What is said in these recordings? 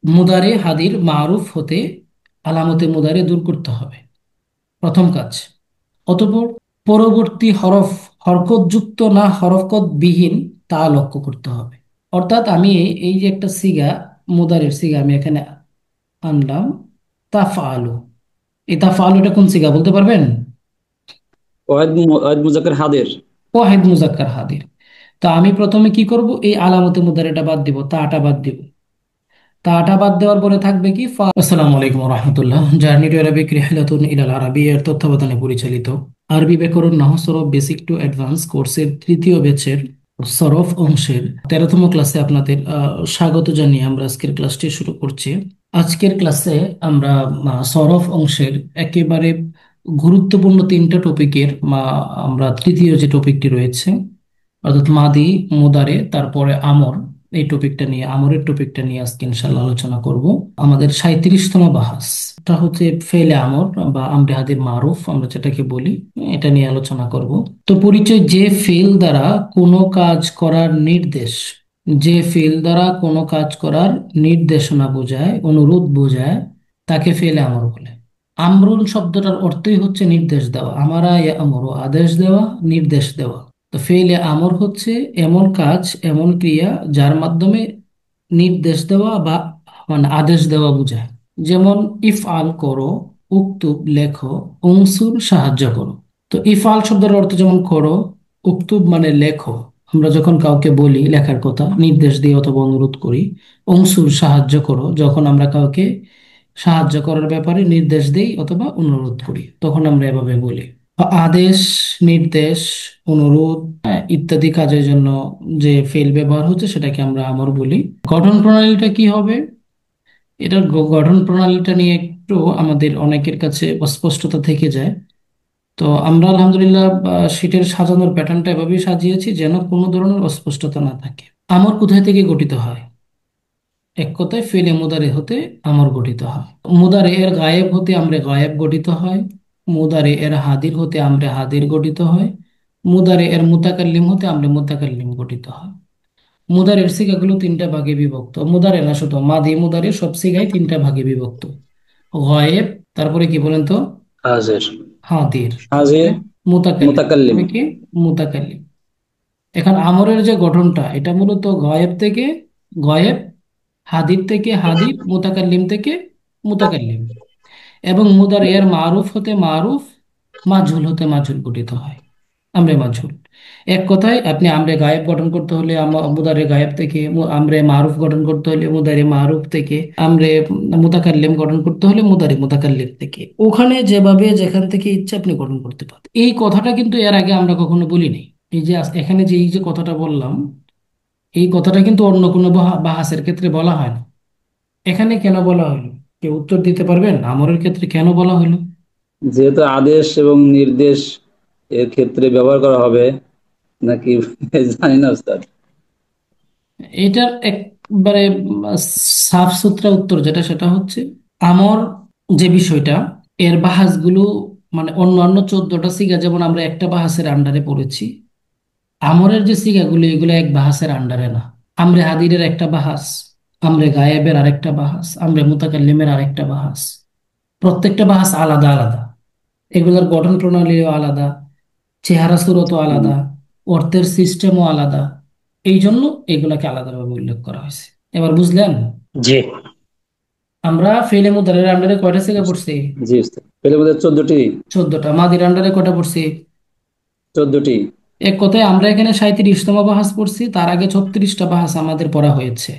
মুদারে হাদির মারুফ হতে আলামতে মুদারে দূর করতে হবে, প্রথম কাজ। অতঃপর পরবর্তী হরফ হরকতযুক্ত না হরকত বিহীন তা লক্ষ্য করতে হবে। অর্থাৎ আমি এই যে একটা সিগা, মুদারের সিগা আমি এখানে আনলাম, তাফআলু। এই তাফআলু এটা কোন সিগা বলতে পারবেন? ওয়াহিদ মুজাক্কার হাদের। ওয়াহিদ মুজাক্কার হাদির। তো আমি প্রথমে কি করব, এই আলামতে মুদারেটা বাদ দিব, তাটা বাদ দিব। তাটা বাদ দেওয়ার পরে থাকবে কি আসসালামু আলাইকুম রহমতুল্লাহ, জার্নি টু অ্যারাবিক রিহলাতুন ইলাল আরাবি এর তত্ত্বাবধানে পরিচালিত আরবি ব্যাকরণ নাহু সরফ বেসিক টু অ্যাডভান্স কোর্সের তৃতীয় ব্যাচের সরফ অংশের 13তম ক্লাসে আপনাদের স্বাগত জানিয়ে আমরা আজকের ক্লাসটি শুরু করছি। আজকের ক্লাসে আমরা সরফ অংশের একেবারে গুরুত্বপূর্ণ তিনটা টপিকের আমরা তৃতীয় যে টপিকটি রয়েছে, অর্থাৎ মাদি, মুদারে, তারপরে আমর, এই টপিকটা নিয়ে, আমরের টপিকটা নিয়ে আজকে ইনশাল্লাহ আলোচনা করব। আমাদের 37তম বাহাস, এটা হচ্ছে ফেলে আমর বা আমরে হাদির মারুফ আমরা যেটাকে বলি, এটা নিয়ে আলোচনা করব। তো পরিচয়: যে ফেল দ্বারা কোনো কাজ করার নির্দেশ, যে ফেল দ্বারা কোনো কাজ করার নির্দেশনা বোঝায়, অনুরোধ বোঝায়, তাকে ফেলে আমর বলে। আমরুন শব্দটার অর্থই হচ্ছে নির্দেশ দেওয়া, আমারা ইয়া আমরু আদেশ দেওয়া, নির্দেশ দেওয়া। তো ফেইলে আমর হচ্ছে এমন কাজ, এমন ক্রিয়া যার মাধ্যমে নির্দেশ দেওয়া বা আদেশ দেওয়া বোঝায়। যেমন ইফআল করো, উক্তুব লেখো, উনসুর সাহায্য করো। তো ইফআল শব্দের অর্থ যেমন করো, উক্তুব মানে লেখো, আমরা যখন কাউকে বলি লেখার কথা, নির্দেশ দিই অথবা অনুরোধ করি। উনসুর সাহায্য করো, যখন আমরা কাউকে সাহায্য করার ব্যাপারে নির্দেশ দেই অথবা অনুরোধ করি, তখন আমরা এভাবে বলি। আদেশ, নির্দেশ, অনুরোধ ইত্যাদি কাজের জন্য যে ফেল ব্যবহার হচ্ছে সেটাকে আমরা আমর বলি। গঠন প্রণালীটা কি হবে, এটার গঠন প্রণালীটা নিয়ে একটু আমাদের অনেকের কাছে অস্পষ্টতা থেকে যায়। তো আমরা আলহামদুলিল্লাহ শীটের সাজানোর প্যাটার্নটা এভাবেই সাজিয়েছি যেন কোনো ধরনের অস্পষ্টতা না থাকে। আমর কোথায় থেকে গঠিত হয়? এক কথায় ফেলে মুদারে হতে আমর গঠিত হয়। মুদারে এর গায়েব হতে আমরে গায়েব গঠিত হয়। মুদারে এর হাদির হতে আমরে হাদির গঠিত হয়। মুদারে এর মুতাকাল্লিম হতে আমরে মুতাকাল্লিম গঠিত হয়। মুদারের সিগাগুলো তিনটা ভাগে বিভক্ত, মুদারে না শুধু মাদি মুদারে সব সিগাই তিনটা ভাগে বিভক্ত: গায়েব, তারপরে কি বলেন তো, হাজের। হাদির, হাজে। তারপরে মুতাকাল্লিম, মুতাকাল্লিম। তারপরে কি, মুতাকাল্লিম। এখন আমরের যে গঠনটা, এটা মূলত গায়েব থেকে গায়েব, হাদির থেকে হাদির, মুতাকাল্লিম থেকে মুতাকাল্লিম। এবং মুদার এর মারুফ হতে মারুফ, মাজহুল হতে মাজহুল গঠিত হয়, আমরে মাজহুল। এক কথায় আপনি আমরে গায়েব গঠন করতে হলে মুদারে গায়েব থেকে, আমরে মারুফ গঠন করতে হলে মুদারে মারুফ থেকে, আমরে মুতাকাল্লিম গঠন করতে হলে মুদারে মুতাকাল্লিম থেকে। ওখানে যেভাবে যেখান থেকে ইচ্ছে আপনি গঠন করতে পারেন। এই কথাটা কিন্তু এর আগে আমরা কখনো বলি নাই। এই যে এখানে যে এই যে কথাটা বললাম, এই কথাটা কিন্তু অন্য কোনো বাহাসের ক্ষেত্রে বলা হয় না। এখানে কেন বলা হলো? কেউ উত্তর দিতে পারবেন আমরের ক্ষেত্রে কেন বলা হলো? যেহেতু আদেশ এবং নির্দেশ এর ক্ষেত্রে ব্যবহার করা হবে নাকি জানি না উস্তাদ। এটার একবারে সাফ সুতরা উত্তর যেটা, সেটা হচ্ছে আমর যে বিষয়টা, এর বাহাসগুলো মানে অন্যান্য 14টা সিগা যেমন আমরা একটা বাহাসের আন্ডারে পড়েছি, আমরের যে সিগাগুলো এগুলো এক বাহাসের আন্ডারে না। আমরে হাদিরের একটা বাহাস, আমরে গায়েবের আরেকটা বাহাস, আমরে মুতাকাল্লিমের আরেকটা বাহাস। প্রত্যেকটা বাহাস আলাদা আলাদা, এগুলোর গঠন প্রণালীও আলাদা, চেহারা সুরতও হুম। আলাদা, অর্থের সিস্টেমও আলাদা। এই জন্য এগুলাকে আলাদাভাবে উল্লেখ করা হয়েছে। এবার বুঝলেন? জি। আমরা ফেলে মুদারের আন্ডারে কয়টা সিগা পড়ছি? জি উস্তাদ, এর মধ্যে 14টি। 14টা। মাদির আন্ডারে কয়টা পড়ছি? 14টি। এক কথায় আমরা এখানে 37তম বাহাস পড়ছি, তার আগে 36টা বাহাস আমাদের পড়া হয়েছে।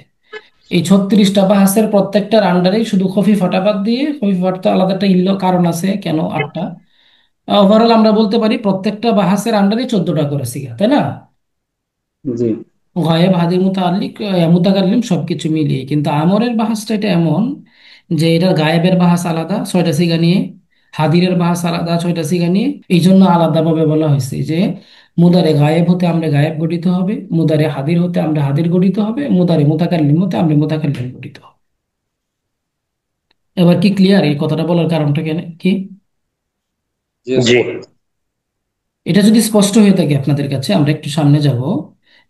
এই 36টা বাহাসের প্রত্যেকটার আন্ডারেই শুধু খফিফাটা বাদ দিয়ে, খফিফাট তো আলাদা একটা কারণ আছে কেন 8টা, ওভারঅল আমরা বলতে পারি প্রত্যেকটা বাহাসের আন্ডারে 14টা করে সিগা, তাই না? জি। গায়েব, হাদির, মুতাআল্লিক, মুতাকাল্লিম সবকিছু মিলিয়ে। কিন্তু আমরের বাহাসটা এটা এমন যে এটা গায়েবের বাহাস আলাদা 6টা সিগা নিয়ে, হাদিরের বাহাস আলাদা 6টা সিগা নিয়ে। এই জন্য আলাদাভাবে বলা হয়েছে যে মুদারে গায়েব হতে আমরা গায়েব গঠিত হবে, মুদারে হাদির হতে আমরা হাদির গঠিত হবে, মুদারে মুতাকাল্লিম হতে আমরা মুতাকাল্লিম গঠিত হবে। এবার কি ক্লিয়ার এই কথাটা বলার কারণটা কেন কি? জি জি। এটা যদি স্পষ্ট হয়ে থাকে আপনাদের কাছে, আমরা একটু সামনে যাব।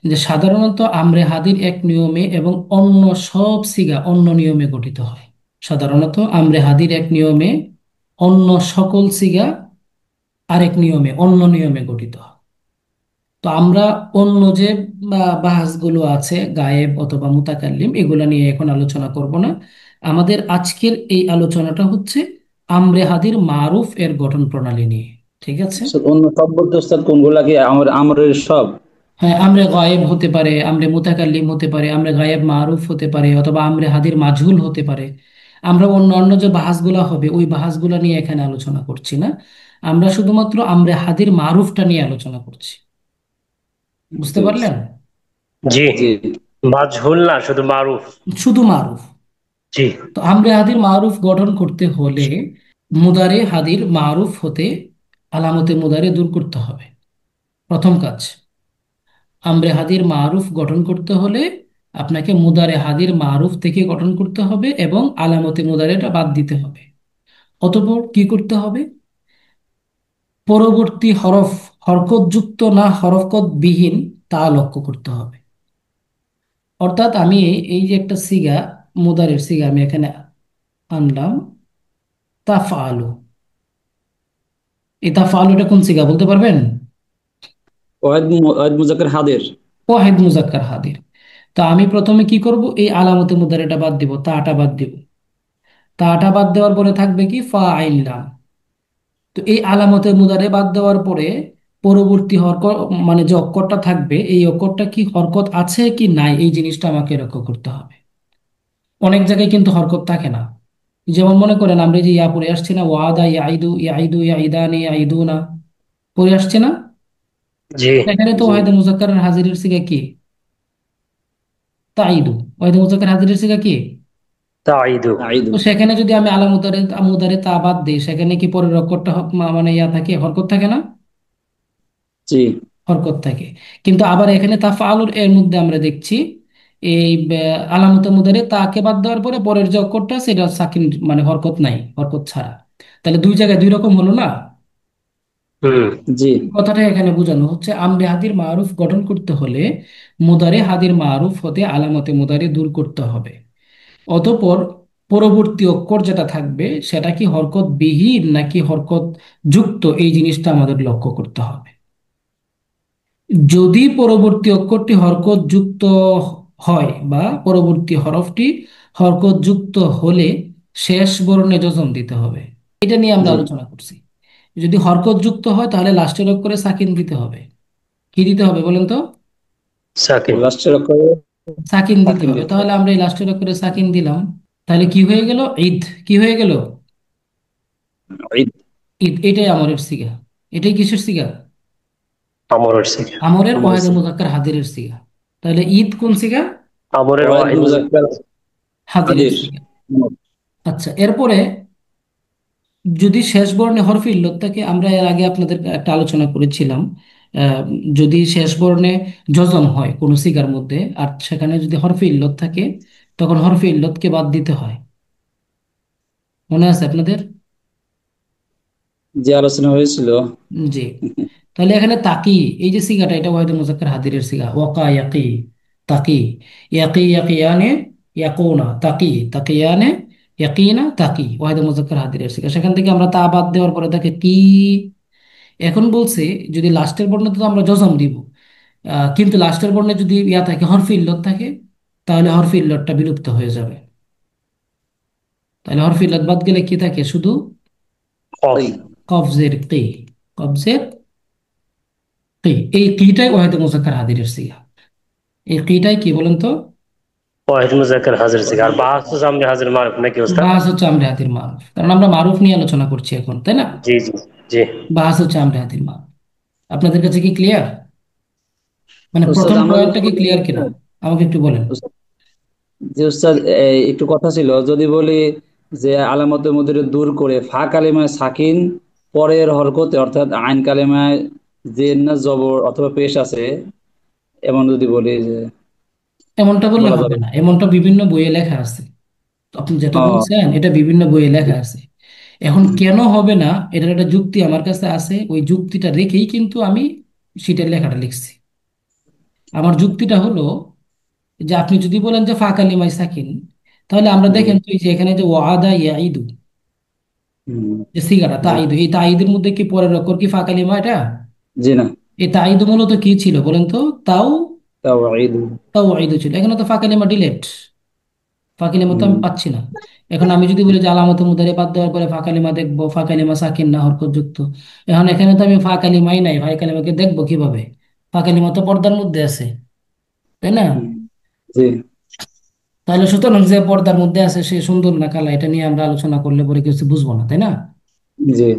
যে সাধারণত আমরে হাদির এক নিয়মে এবং অন্য সব সিগা অন্য নিয়মে গঠিত হয়। সাধারণত আমরে হাদির এক নিয়মে, অন্য সকল সিগা আরেক নিয়মে অন্য নিয়মে গঠিত হয়। তো আমরা অন্য যে বাহাসগুলো আছে গায়েব অথবা মুতাকাল্লিম, এগুলা নিয়ে এখন আলোচনা করব না। আমাদের আজকের এই আলোচনাটা হচ্ছে আমরে হাদির মারুফ এর গঠন প্রণালী নিয়ে। ঠিক আছে। অন্য সব বলতে ওস্তাদ কোনগুলা কি আমরের সব? হ্যাঁ, আমরে গায়েব হতে পারে, আমরে মুতাকাল্লিম হতে পারে, আমরে গায়েব মারুফ হতে পারে, অথবা আমরে হাদির মাজহুল হতে পারে। আমরা অন্য অন্য যে বাহাসগুলা হবে ওই বাহাসগুলা নিয়ে এখানে আলোচনা করছি না। আমরা শুধুমাত্র আমরে হাদির মারুফটা নিয়ে আলোচনা করছি। বুঝতে জি পারলেন? জি। জি মাজহুল না, শুধু মারুফ। শুধু মারুফ। জি। তো আমরে হাদির মারুফ গঠন করতে হলে মুদারে হাদির মারুফ হতে আলামতে মুদারে দূর করতে হবে। প্রথম কাজ, আমরে হাদির মারুফ গঠন করতে হলে আপনাকে মুদারে হাদির মারুফ থেকে গঠন করতে হবে এবং আলামতে মুদারেটা বাদ দিতে হবে। অতঃপর কি করতে হবে? পরবর্তী হরফ হরকত যুক্ত না হরকত বিহীন তা লক্ষ্য করতে হবে। অর্থাৎ আমি এই যে একটা সিগা, মুদারের সিগা আমি এখানে আনলাম, তাফআলু। এই তাফআলুটা কোন সিগা বলতে পারবেন? ওয়াহিদ মুজাক্কার হাদের। ওয়াহিদ মুজাক্কার হাদির। তো আমি প্রথমে কি করব, এই আলামতে মুদারেটা বাদ দিব, তাটা বাদ দিব। তাটা বাদ দেওয়ার পরে থাকবে কি ফাইলাম। তো এই আলামতে মুদারে বাদ দেওয়ার পরে পরবর্তী হরকত, মানে যে অক্ষরটা থাকবে এই অক্ষরটা কি হরকত আছে কি নাই, এই জিনিসটা আমাকে লক্ষ্য করতে হবে। অনেক জায়গায় কিন্তু হরকত থাকে না। যেমন মনে করেন আমরা এই যে ইয়া পড়ে আসছি না, ওয়াদা ইয়াইদু ইয়াইদু ইয়াইদানি ইয়াইদুনা, পড়ে আসছে না? জি। এখানে তো জি ওয়াহিদ মুজাক্কারের হাজিরের সিগা কি? তাইদু। ওয়াহিদ মুজাক্কার হাজিরের সিগা কি? তাইদু। আইদু। তো সেখানে যদি আমি আলামুদারে মুদারে তা বাদ দিই, সেখানে কি পরের অক্ষরটা মানে ইয়া থাকে, হরকত থাকে না? জি হরকত থাকে। কিন্তু আবার এখানে তাফআলুর এর মধ্যে আমরা দেখছি এই আলামতে মুদারে তাকে বাদ দেওয়ার পরে পরের যে অক্ষরটা সেটা সাকিন, মানে হরকত নাই, হরকত ছাড়া। তাহলে দুই জায়গায় দুই রকম হলো না? হুম। জি এই কথাটা এখানে বোঝানো হচ্ছে আমরে হাদির মারুফ গঠন করতে হলে মুদারে হাদির মারুফ হতে আলামতে মুদারে দূর করতে হবে। অতঃপর পরবর্তী অক্ষর যেটা থাকবে সেটা কি হরকত বিহীন নাকি হরকত যুক্ত, এই জিনিসটা আমাদের লক্ষ্য করতে হবে। যদি পরবর্তী অক্ষরটি হরকত যুক্ত হয় বা পরবর্তী হরফটি হরকত যুক্ত হলে শেষ বর্ণে জজম দিতে হবে। এটা নিয়ে আমরা জি আলোচনা করছি। যদি হরকত যুক্ত হয় তাহলে লাস্টের অক্ষরে সাকিন দিতে হবে। কি দিতে হবে বলেন তো? সাকিন। লাস্টের অক্ষরে সাকিন দিতে সাকিন হবে। দিতে তাহলে হবে। আমরা এই লাস্টের অক্ষরে সাকিন দিলাম। তাহলে কি হয়ে গেল? ঈদ। কি হয়ে গেল? ঈদ। ঈদ। এটাই আমরের সিগা। এটাই কিসের সিগা? আমরের সিগা। আমরের আমার ওয়াহিদে মুজাক্কার হাদিরের সিগা। তাহলে ঈদ কোন সিগা? আমরের ওয়াহিদ ওয়াহিদ মুজাক্কার। মুজাক্কার হাদিরের হাদির। সিগা। আচ্ছা, এরপরে যদি শেষ বর্ণে হরফে ইল্লত থাকে, আমরা এর আগে আপনাদের একটা আলোচনা করেছিলাম, আহ, যদি শেষ বর্ণে যজম হয় কোনো সিগার মধ্যে আর সেখানে যদি হরফে ইল্লত থাকে, তখন হরফে ইল্লতকে বাদ দিতে হয়। মনে আছে আপনাদের? যে আলোচনা হয়েছিল। জি। তাহলে এখানে তাকি, এই যে সিগাটা, এটা ওয়াহিদুল মুজাক্কার হাদিরের সিগা। ওয়াকা ইয়াকি, তাকি, ইয়াকি ইয়াকিয়ানে, ইয়াকুনা তাকি, তাকিয়ানে, ইয়াকিনা তাকি, ওয়াহিদুল মুজাক্কার হাদিরের সিগা। সেখান থেকে আমরা তা বাদ দেওয়ার পরে তাকে কি। এখন বলছে যদি লাস্টের বর্ণে তো আমরা জজম দিব, কিন্তু লাস্টের বর্ণে যদি ইয়া থাকে, হরফে ইল্লত থাকে, তাহলে হরফে ইল্লতটা বিলুপ্ত হয়ে যাবে। তাহলে হরফে ইল্লত বাদ গেলে কি থাকে? শুধু কফ। এই কফজের কি, কফজের কি। এই কিটাই ওয়াহিদুল মুজাক্কার হাদিরের সিগা। এই কিটাই কি বলেন তো? ওয়াহিদ মুজাক্কার হাজির সিগা। আর বাস তো সামনে হাজির মারুফ নাকি ওস্তাদ? বাস হচ্ছে আমরে হাতির মারুফ, কারণ আমরা মারুফ নিয়ে আলোচনা করছি এখন, তাই না? জি জি। জি। বাস হচ্ছে আমরে হাতির মারুফ। আপনাদের কাছে কি ক্লিয়ার? মানে উস্তাদ প্রথম আমরা যদি পয়েন্টটা কি বলি ক্লিয়ার কিনা আমাকে একটু বলেন। যে উস্তাদ একটু কথা ছিল, যদি বলি যে আলামতের মধ্যে দূর করে ফা কালিমায় সাকিন পরের হরকতে অর্থাৎ আইন কালিমায় জের না জবর অথবা পেশ আছে, এমন যদি বলি যে এমনটা বললে বলা হবে যাবে? না, এমনটা বিভিন্ন বইয়ে লেখা আছে। তো আপনি যেটা ও বলছেন এটা বিভিন্ন বইয়ে লেখা আছে। এখন কেন হবে না, এটার একটা যুক্তি আমার কাছে আছে। ওই যুক্তিটা রেখেই কিন্তু আমি শীটের লেখাটা লিখছি। আমার যুক্তিটা হলো যে আপনি যদি বলেন যে ফা কালিমায় সাকিন, তাহলে আমরা জি। দেখেন তো এই যে এখানে যে ওয়াদা ইয়াইদু, হুম, যে সিগাটা জি। তাইদু, এই তাইদের মধ্যে কি পরের অক্ষর কি ফা কালিমা এটা? জি না। এই তাইদু মূলত কি ছিল বলেন তো? তাও তাওঈদ। তাও ওয়াইদু ছিল, এখানে তো ফা কালিমা ডিলেট, ফা কালিমা তো হুম, আমি পাচ্ছি না। এখন আমি যদি বলি যে আলামতে মুদারে বাদ দেওয়ার পরে ফা কালিমা দেখবো, ফা কালিমা সাকিন না হরকত যুক্ত, এখন এখানে তো আমি ফা কালিমাই নাই, ফা কালিমাকে দেখবো কিভাবে? ফা কালিমা তো পর্দার মধ্যে আছে, তাই না? হুম, জি। তাহলে সুতরাং যে পর্দার মধ্যে আছে সে সুন্দর না কালা, এটা নিয়ে আমরা আলোচনা করলে পরে কিছু বুঝবো না, তাই না? জি।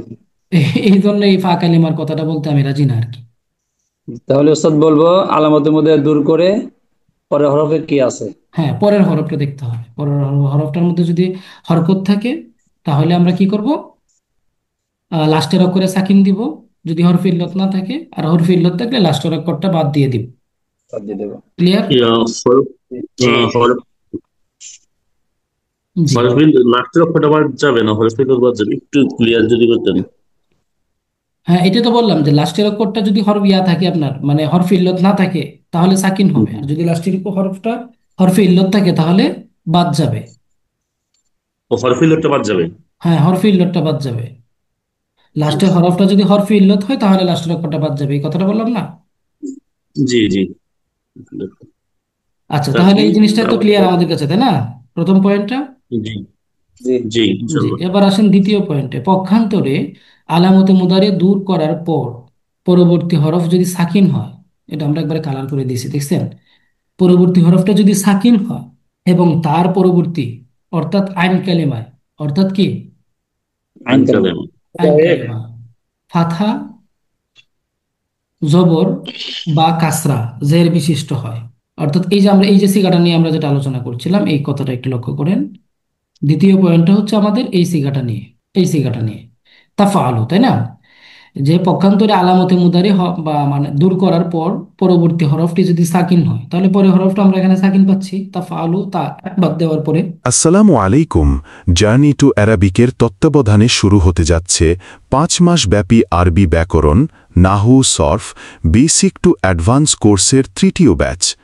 এই জন্য এই ফা কালিমার কথাটা বলতে আমি রাজি না আর কি। তাহলে ওস্তাদ বলবো আলামতের মধ্যে দূর করে পরের হরফে কি আছে। হ্যাঁ, পরের হরফটা দেখতে হবে, পরের হরফটার মধ্যে যদি হরকত থাকে তাহলে আমরা কি করব? লাস্টের অক্ষরে সাকিন দিব, যদি হরফে ইল্লত না থাকে, আর হরফে ইল্লত থাকলে লাস্টের অক্ষরটা বাদ দিয়ে দিব। বাদ দিয়ে দেবো। ক্লিয়ার? হরফ জি। হরফ জি। হরফিল লাস্টের অক্ষরটা বাদ যাবে না, হরফিল বাদ যাবে, একটু ক্লিয়ার যদি করতেন। হ্যাঁ, এটা তো বললাম যে লাস্টের অক্ষরটা যদি হরফ ইয়া থাকে আপনার, মানে হরফে ইল্লত না থাকে, তাহলে সাকিন হবে, হুম। আর যদি লাস্টের হরফটা হরফে ইল্লত থাকে তাহলে বাদ যাবে। ও হরফিলটা বাদ যাবে। হ্যাঁ, হরফে ইল্লতটা বাদ যাবে। জি লাস্টের হরফটা যদি হরফে ইল্লত হয় তাহলে লাস্টের অক্ষরটা বাদ যাবে, এই কথাটা বললাম না? জি জি। আচ্ছা, তাহলে তাকি এই জিনিসটা তো ক্লিয়ার আবার- আমাদের কাছে, তাই না? প্রথম পয়েন্টটা। জি জি। জি জি, ইনশাল্লাহ। এবার আসেন দ্বিতীয় পয়েন্টে। পক্ষান্তরে আলামতে মুদারে দূর করার পর পরবর্তী হরফ যদি সাকিন হয়, এটা আমরা একবারে কালার করে দিয়েছি, দেখছেন? পরবর্তী হরফটা যদি সাকিন হয় এবং তার পরবর্তী, অর্থাৎ আইন কালেমায়, অর্থাৎ কি আইন আইন কালাম। কালাম। আইন কালেমা, ফাথা, জবর বা কাসরা, জের বিশিষ্ট হয়, অর্থাৎ এই যে আমরা এই যে সিগাটা নিয়ে আমরা যেটা আলোচনা করছিলাম, এই কথাটা একটু লক্ষ্য করেন। দ্বিতীয় পয়েন্টটা হচ্ছে আমাদের এই সিগাটা নিয়ে, এই সিগাটা নিয়ে তাফআলু, তাই না? যে পক্ষান্তরে আলামতে মুদারি বা মানে দূর করার পর পরবর্তী হরফটি যদি সাকিন হয়, তাহলে পরের হরফটা আমরা এখানে সাকিন পাচ্ছি, তাফআলু, তা বাদ দেওয়ার পরে। আসসালামু আলাইকুম। জার্নি টু অ্যারাবিকের তত্ত্বাবধানে শুরু হতে যাচ্ছে ৫ মাস ব্যাপী আরবি ব্যাকরণ, নাহু, সরফ, বেসিক টু অ্যাডভান্স কোর্সের তৃতীয় ব্যাচ।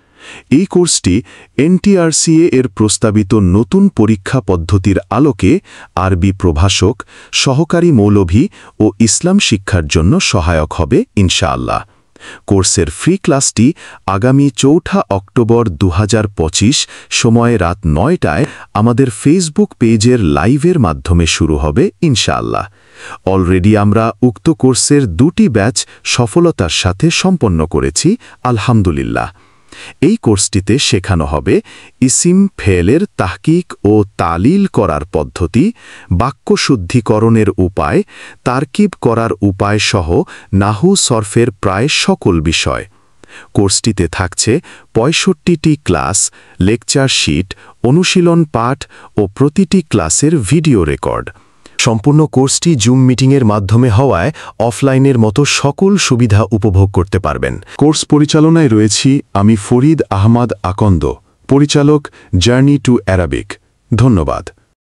এই কোর্সটি এনটিআরসিএ এর প্রস্তাবিত নতুন পরীক্ষা পদ্ধতির আলোকে আরবি প্রভাষক, সহকারী মৌলভী ও ইসলাম শিক্ষার জন্য সহায়ক হবে ইনশাআল্লাহ। কোর্সের ফ্রি ক্লাসটি আগামী ৪ অক্টোবর ২০২৫ সময় রাত ৯টায় আমাদের ফেসবুক পেজের লাইভের মাধ্যমে শুরু হবে ইনশাআল্লাহ। অলরেডি আমরা উক্ত কোর্সের ২টি ব্যাচ সফলতার সাথে সম্পন্ন করেছি, আলহামদুলিল্লাহ। এই কোর্সটিতে শেখানো হবে ইসিম ফেলের তাহকিক ও তালিল করার পদ্ধতি, বাক্য শুদ্ধিকরণের উপায়, তারকিব করার উপায় সহ নাহু সরফের প্রায় সকল বিষয়। কোর্সটিতে থাকছে ৬৫টি ক্লাস, লেকচার শিট, অনুশীলন পাঠ ও প্রতিটি ক্লাসের ভিডিও রেকর্ড। সম্পূর্ণ কোর্সটি জুম মিটিংয়ের মাধ্যমে হওয়ায় অফলাইনের মতো সকল সুবিধা উপভোগ করতে পারবেন। কোর্স পরিচালনায় রয়েছি আমি ফরিদ আহমদ আকন্দ, পরিচালক, জার্নি টু অ্যারাবিক। ধন্যবাদ।